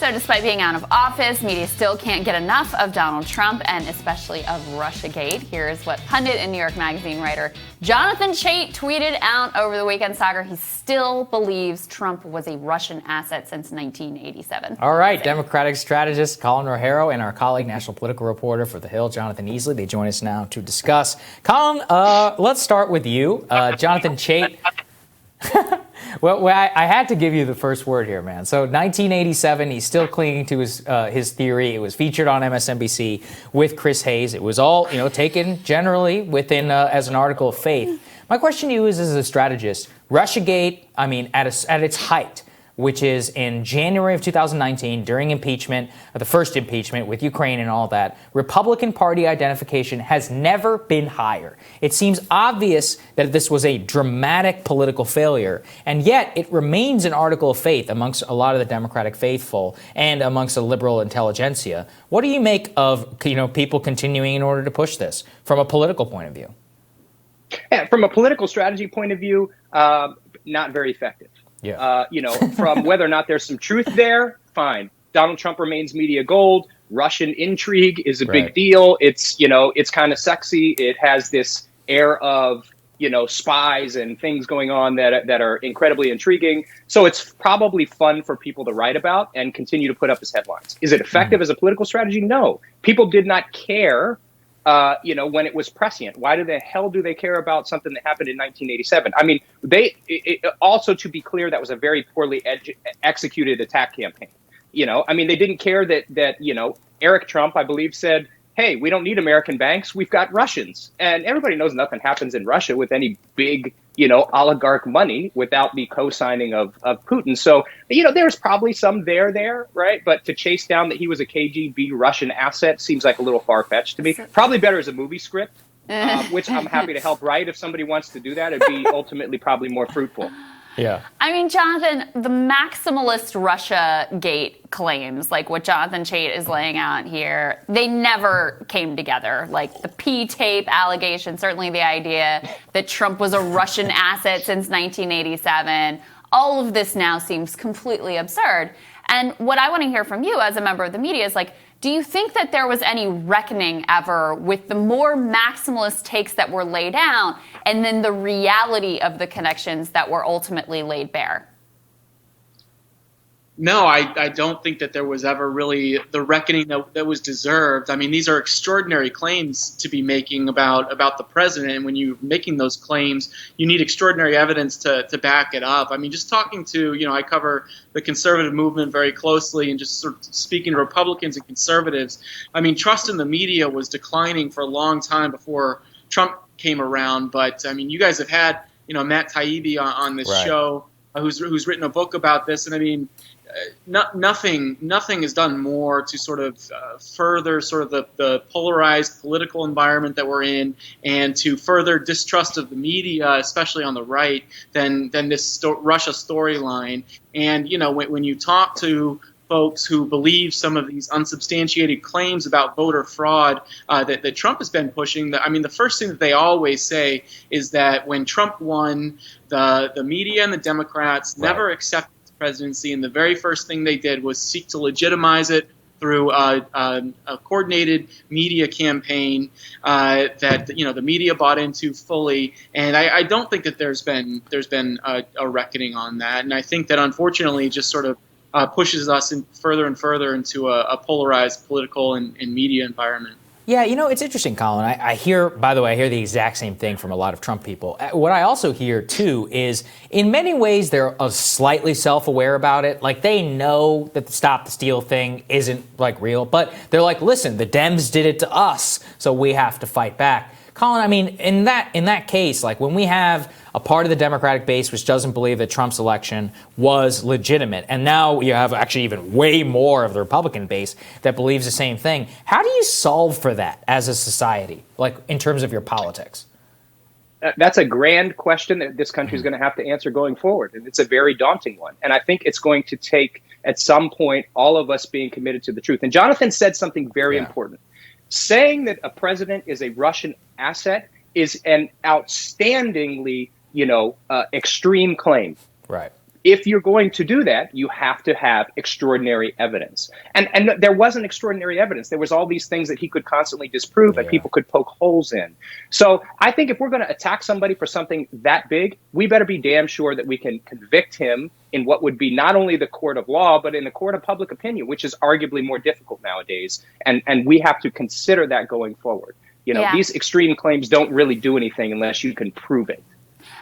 So despite being out of office, media still can't get enough of Donald Trump and especially of Russiagate. Here's what pundit and New York Magazine writer Jonathan Chait tweeted out over the weekend, Sagar. He still believes Trump was a Russian asset since 1987. All right, Democratic strategist Colin O'Hara and our colleague, national political reporter for The Hill, Jonathan Easley, they join us now to discuss. Colin, let's start with you. Jonathan Chait. Well, I had to give you the first word here, man. So 1987, he's still clinging to his theory. It was featured on MSNBC with Chris Hayes. It was all, taken generally within as an article of faith. My question to you is, as a strategist, Russiagate, at its height, which is in January of 2019, during impeachment, the first impeachment with Ukraine and all that, Republican Party identification has never been higher. It seems obvious that this was a dramatic political failure, and yet it remains an article of faith amongst a lot of the Democratic faithful and amongst the liberal intelligentsia. What do you make of people continuing in order to push this from a political point of view? Yeah, from a political strategy point of view, not very effective. Yeah. From whether or not there's some truth there, fine. Donald Trump remains media gold. Russian intrigue is a big deal. It's kind of sexy. It has this air of, spies and things going on that are incredibly intriguing. So it's probably fun for people to write about and continue to put up as headlines. Is it effective as a political strategy? No. People did not care when it was prescient. Why the hell do they care about something that happened in 1987? Also, to be clear, that was a very poorly executed attack campaign. They didn't care that Eric Trump, I believe, said, hey, we don't need American banks. We've got Russians. And everybody knows nothing happens in Russia with any big, oligarch money without the co-signing of Putin. So, there's probably some there, right? But to chase down that he was a KGB Russian asset seems like a little far-fetched to me. Probably better as a movie script, which I'm happy to help write. If somebody wants to do that, it'd be ultimately probably more fruitful. Yeah. Jonathan, the maximalist Russiagate claims, like what Jonathan Chait is laying out here, they never came together. Like the P-tape allegation, certainly the idea that Trump was a Russian asset since 1987. All of this now seems completely absurd. And what I want to hear from you as a member of the media is do you think that there was any reckoning ever with the more maximalist takes that were laid out and then the reality of the connections that were ultimately laid bare? No, I don't think that there was ever really the reckoning that was deserved. These are extraordinary claims to be making about the president. And when you're making those claims, you need extraordinary evidence to back it up. Just talking to, I cover the conservative movement very closely and just sort of speaking to Republicans and conservatives. Trust in the media was declining for a long time before Trump came around. But, you guys have had, Matt Taibbi on this show who's written a book about this. And nothing has done more to sort of further sort of the polarized political environment that we're in and to further distrust of the media, especially on the right, than this Russia storyline. And, when you talk to folks who believe some of these unsubstantiated claims about voter fraud that Trump has been pushing, the first thing that they always say is that when Trump won, the media and the Democrats never accepted presidency, and the very first thing they did was seek to legitimize it through a coordinated media campaign that the media bought into fully. And I don't think that there's been a reckoning on that. And I think that unfortunately it just sort of pushes us further and further into a polarized political and media environment. Yeah, it's interesting, Colin. I hear the exact same thing from a lot of Trump people. What I also hear, too, is in many ways they're slightly self-aware about it. Like, they know that the Stop the Steal thing isn't, real. But they're like, listen, the Dems did it to us, so we have to fight back. Colin, in that case, when we have a part of the Democratic base which doesn't believe that Trump's election was legitimate, and now you have actually even way more of the Republican base that believes the same thing, how do you solve for that as a society, in terms of your politics? That's a grand question that this country is going to have to answer going forward, and it's a very daunting one. And I think it's going to take, at some point, all of us being committed to the truth. And Jonathan said something very important. Saying that a president is a Russian asset is an outstandingly, extreme claim. Right. if you're going to do that, you have to have extraordinary evidence. And there wasn't extraordinary evidence. There was all these things that he could constantly disprove and people could poke holes in. So I think if we're going to attack somebody for something that big, we better be damn sure that we can convict him in what would be not only the court of law, but in the court of public opinion, which is arguably more difficult nowadays. And we have to consider that going forward. You know, these extreme claims don't really do anything unless you can prove it.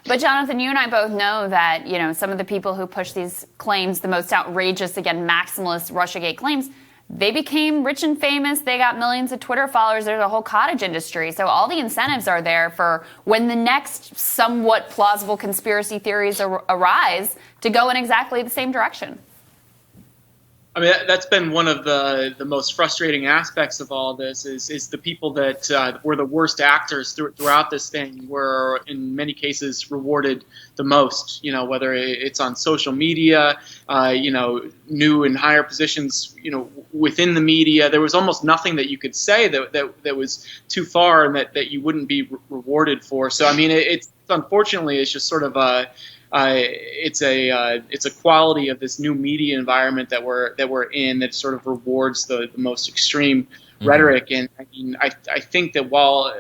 But Jonathan, you and I both know that, you know, some of the people who push these claims, the most outrageous, again, maximalist Russiagate claims, they became rich and famous. They got millions of Twitter followers. There's a whole cottage industry. So all the incentives are there for when the next somewhat plausible conspiracy theories arise to go in exactly the same direction. I mean, that's been one of the most frustrating aspects of all this is the people that were the worst actors throughout this thing were in many cases rewarded the most, you know, whether it's on social media, you know, new and higher positions, you know, within the media. There was almost nothing that you could say that was too far and that you wouldn't be rewarded for. So, I mean, it's unfortunately, it's just sort of it's a quality of this new media environment that we're in that sort of rewards the most extreme rhetoric. And I mean, I think that while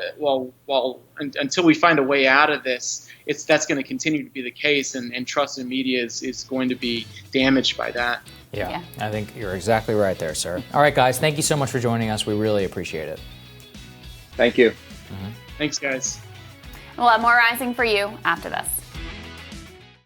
until we find a way out of this, that's going to continue to be the case, and trust in media is going to be damaged by that. Yeah, I think you're exactly right there, sir. All right, guys, thank you so much for joining us. We really appreciate it. Thank you. Thanks, guys. We'll have more rising for you after this.